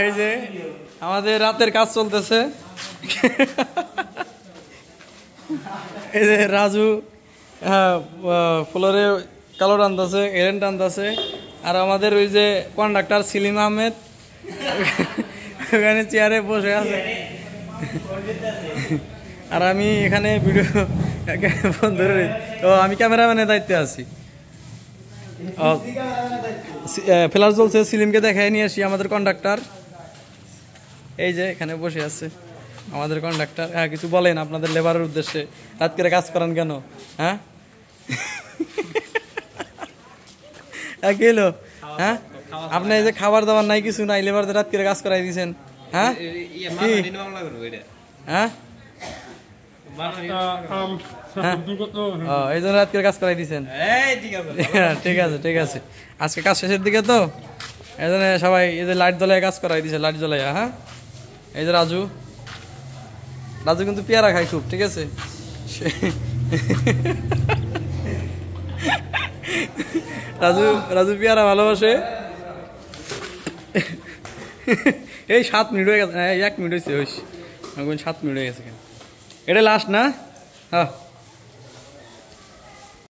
এই যে আমাদের রাতের কাজ চলতেছে। এই যে রাজু ফ্লোরে কালো টানতেছে, এরেন টানতেছে। আর আমাদের ওই যে কন্ডাক্টর সেলিম আহমেদ ওখানে চেয়ারে বসে আছে। আর আমি এখানে ভিডিও ফোন ধরে, তো আমি ক্যামেরাম্যানের দায়িত্বে আছি। ফ্ল্যাশ চলছে, সিলিমকে দেখায় নিয়ে আসি আমাদের কন্ডাক্টর। এই যে এখানে বসে আছে আমাদের কন্ডাক্টর। হ্যাঁ, কিছু বলেন আপনাদের লেবারের উদ্দেশ্যে, রাত করে কাজ করান কেন? হ্যাঁ কি হলো? হ্যাঁ, আপনি এই যে খাবার দাবার নাই, কিছু নাই, লেবারদের রাত করে কাজ করাই দিয়েছেন। হ্যাঁ হ্যাঁ, এই জন্য রাত করে কাজ করাই দিয়েছেন। ঠিক আছে ঠিক আছে, আজকে কাজ শেষের দিকে তো এই জন্য সবাই এই যে লাইট জ্বলায় কাজ করাই দিয়েছে, লাইট জ্বলাইয়া। হ্যাঁ, এই যে রাজু রাজু কিন্তু পেয়ারা খায় খুব, ঠিক আছে। রাজু রাজু পেয়ারা ভালোবাসে। এই 7 মিনিট হয়ে গেছে, 1 মিনিট হয়েছে, 7 মিনিট হয়ে গেছে। এটা লাস্ট না? হ্যাঁ।